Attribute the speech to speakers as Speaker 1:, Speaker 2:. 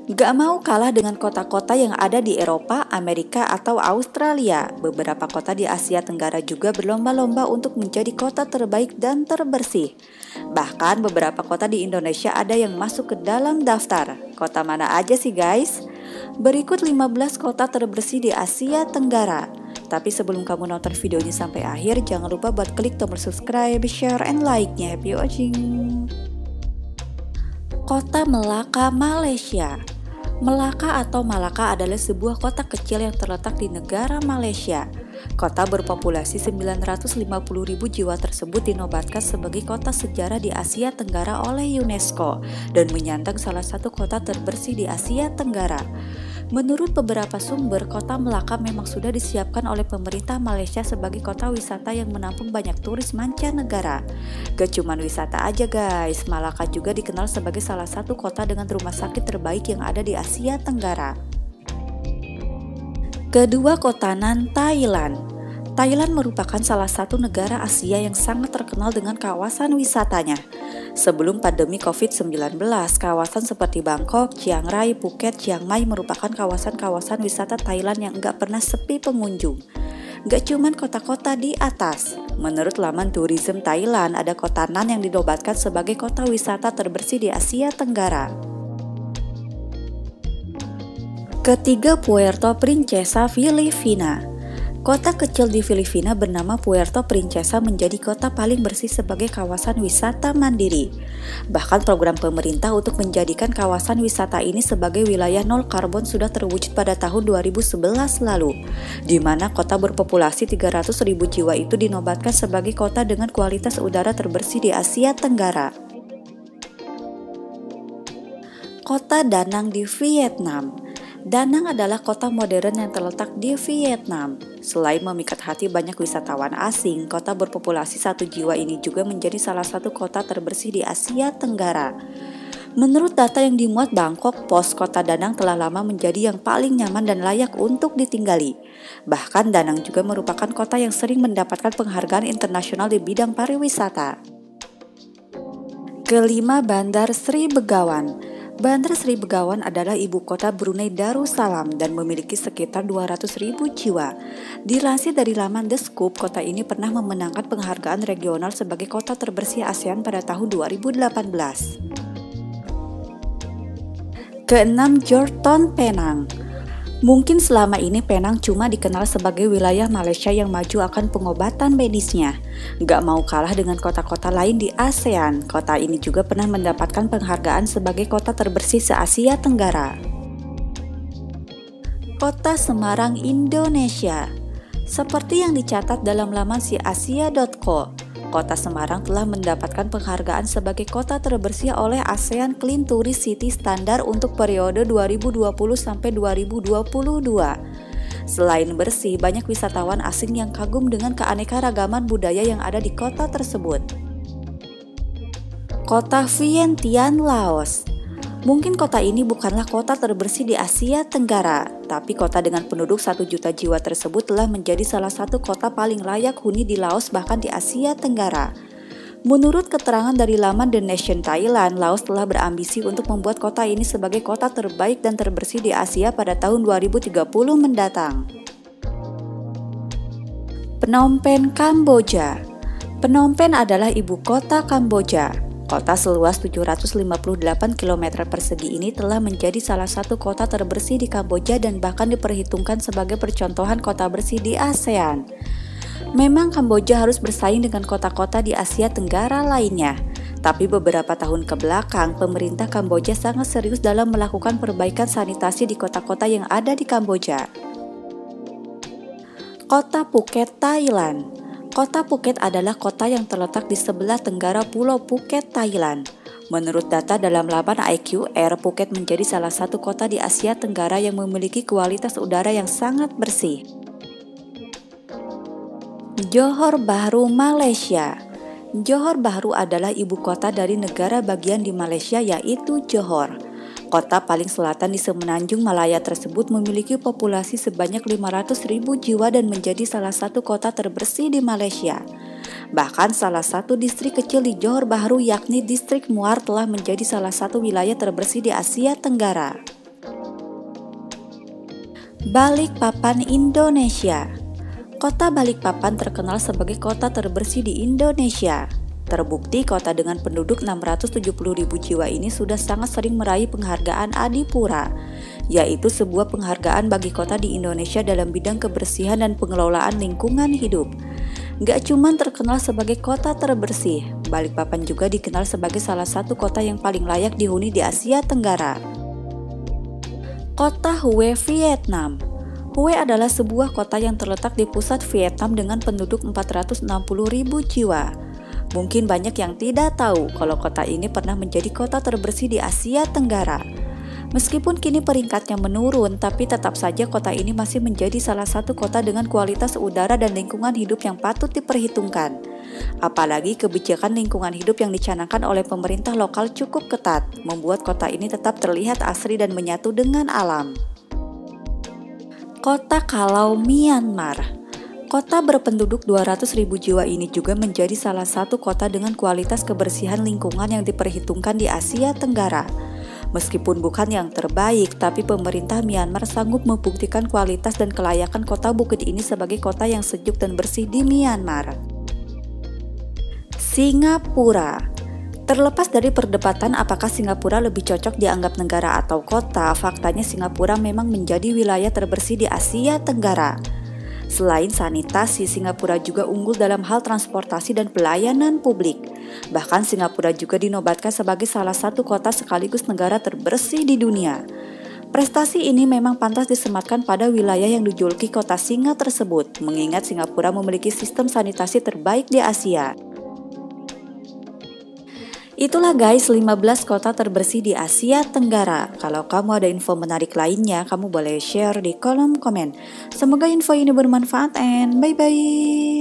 Speaker 1: Gak mau kalah dengan kota-kota yang ada di Eropa, Amerika, atau Australia. Beberapa kota di Asia Tenggara juga berlomba-lomba untuk menjadi kota terbaik dan terbersih. Bahkan beberapa kota di Indonesia ada yang masuk ke dalam daftar. Kota mana aja sih guys? Berikut 15 kota terbersih di Asia Tenggara. Tapi sebelum kamu nonton videonya sampai akhir, jangan lupa buat klik tombol subscribe, share, and like-nya. Happy watching! Kota Melaka, Malaysia. Melaka atau Malaka adalah sebuah kota kecil yang terletak di negara Malaysia. Kota berpopulasi 950.000 jiwa tersebut dinobatkan sebagai kota sejarah di Asia Tenggara oleh UNESCO dan menyandang salah satu kota terbersih di Asia Tenggara. Menurut beberapa sumber, kota Melaka memang sudah disiapkan oleh pemerintah Malaysia sebagai kota wisata yang menampung banyak turis mancanegara. Gak cuman wisata aja guys, Malaka juga dikenal sebagai salah satu kota dengan rumah sakit terbaik yang ada di Asia Tenggara. Kedua, kota Nan, Thailand. Thailand merupakan salah satu negara Asia yang sangat terkenal dengan kawasan wisatanya. Sebelum pandemi COVID-19, kawasan seperti Bangkok, Chiang Rai, Phuket, Chiang Mai merupakan kawasan-kawasan wisata Thailand yang nggak pernah sepi pengunjung. Gak cuman kota-kota di atas. Menurut laman Tourism Thailand, ada kota Nan yang dinobatkan sebagai kota wisata terbersih di Asia Tenggara. Ketiga, Puerto Princesa, Filipina. Kota kecil di Filipina bernama Puerto Princesa menjadi kota paling bersih sebagai kawasan wisata mandiri. Bahkan program pemerintah untuk menjadikan kawasan wisata ini sebagai wilayah nol karbon sudah terwujud pada tahun 2011 lalu, di mana kota berpopulasi 300.000 jiwa itu dinobatkan sebagai kota dengan kualitas udara terbersih di Asia Tenggara. Kota Da Nang di Vietnam. Da Nang adalah kota modern yang terletak di Vietnam. Selain memikat hati banyak wisatawan asing, kota berpopulasi 1 jiwa ini juga menjadi salah satu kota terbersih di Asia Tenggara. Menurut data yang dimuat Bangkok Post, kota Da Nang telah lama menjadi yang paling nyaman dan layak untuk ditinggali. Bahkan Da Nang juga merupakan kota yang sering mendapatkan penghargaan internasional di bidang pariwisata. Kelima, Bandar Sri Begawan. Bandar Sri Begawan adalah ibu kota Brunei Darussalam dan memiliki sekitar 200.000 jiwa. Dilansir dari laman The Scoop, kota ini pernah memenangkan penghargaan regional sebagai kota terbersih ASEAN pada tahun 2018. Keenam, Jorton, Penang. Mungkin selama ini Penang cuma dikenal sebagai wilayah Malaysia yang maju akan pengobatan medisnya. Gak mau kalah dengan kota-kota lain di ASEAN, kota ini juga pernah mendapatkan penghargaan sebagai kota terbersih se-Asia Tenggara. Kota Semarang, Indonesia. Seperti yang dicatat dalam laman siasia.co, Kota Semarang telah mendapatkan penghargaan sebagai kota terbersih oleh ASEAN Clean Tourist City Standard untuk periode 2020 sampai 2022. Selain bersih, banyak wisatawan asing yang kagum dengan keanekaragaman budaya yang ada di kota tersebut. Kota Vientiane, Laos. Mungkin kota ini bukanlah kota terbersih di Asia Tenggara, tapi kota dengan penduduk 1 juta jiwa tersebut telah menjadi salah satu kota paling layak huni di Laos bahkan di Asia Tenggara. Menurut keterangan dari laman The Nation Thailand, Laos telah berambisi untuk membuat kota ini sebagai kota terbaik dan terbersih di Asia pada tahun 2030 mendatang. Phnom Penh, Kamboja. Phnom Penh adalah ibu kota Kamboja. Kota seluas 758 km persegi ini telah menjadi salah satu kota terbersih di Kamboja dan bahkan diperhitungkan sebagai percontohan kota bersih di ASEAN. Memang Kamboja harus bersaing dengan kota-kota di Asia Tenggara lainnya, tapi beberapa tahun ke belakang pemerintah Kamboja sangat serius dalam melakukan perbaikan sanitasi di kota-kota yang ada di Kamboja. Kota Phuket, Thailand. Kota Phuket adalah kota yang terletak di sebelah tenggara Pulau Phuket, Thailand. Menurut data dalam laman IQR, Phuket menjadi salah satu kota di Asia Tenggara yang memiliki kualitas udara yang sangat bersih. Johor Bahru, Malaysia. Johor Bahru adalah ibu kota dari negara bagian di Malaysia yaitu Johor. Kota paling selatan di Semenanjung Malaya tersebut memiliki populasi sebanyak 500.000 jiwa dan menjadi salah satu kota terbersih di Malaysia. Bahkan salah satu distrik kecil di Johor Bahru yakni distrik Muar telah menjadi salah satu wilayah terbersih di Asia Tenggara. Balikpapan, Indonesia. Kota Balikpapan terkenal sebagai kota terbersih di Indonesia. Terbukti kota dengan penduduk 670.000 jiwa ini sudah sangat sering meraih penghargaan Adipura, yaitu sebuah penghargaan bagi kota di Indonesia dalam bidang kebersihan dan pengelolaan lingkungan hidup. Gak cuman terkenal sebagai kota terbersih, Balikpapan juga dikenal sebagai salah satu kota yang paling layak dihuni di Asia Tenggara. Kota Hue, Vietnam. Hue adalah sebuah kota yang terletak di pusat Vietnam dengan penduduk 460.000 jiwa. Mungkin banyak yang tidak tahu kalau kota ini pernah menjadi kota terbersih di Asia Tenggara. Meskipun kini peringkatnya menurun, tapi tetap saja kota ini masih menjadi salah satu kota dengan kualitas udara dan lingkungan hidup yang patut diperhitungkan. Apalagi kebijakan lingkungan hidup yang dicanangkan oleh pemerintah lokal cukup ketat, membuat kota ini tetap terlihat asri dan menyatu dengan alam. Kota Kalau, Myanmar. Kota berpenduduk 200.000 jiwa ini juga menjadi salah satu kota dengan kualitas kebersihan lingkungan yang diperhitungkan di Asia Tenggara. Meskipun bukan yang terbaik, tapi pemerintah Myanmar sanggup membuktikan kualitas dan kelayakan kota bukit ini sebagai kota yang sejuk dan bersih di Myanmar. Singapura. Terlepas dari perdebatan apakah Singapura lebih cocok dianggap negara atau kota, faktanya Singapura memang menjadi wilayah terbersih di Asia Tenggara. Selain sanitasi, Singapura juga unggul dalam hal transportasi dan pelayanan publik. Bahkan Singapura juga dinobatkan sebagai salah satu kota sekaligus negara terbersih di dunia. Prestasi ini memang pantas disematkan pada wilayah yang dijuluki kota singa tersebut, mengingat Singapura memiliki sistem sanitasi terbaik di Asia. Itulah guys 15 kota terbersih di Asia Tenggara. Kalau kamu ada info menarik lainnya, kamu boleh share di kolom komen. Semoga info ini bermanfaat and bye-bye.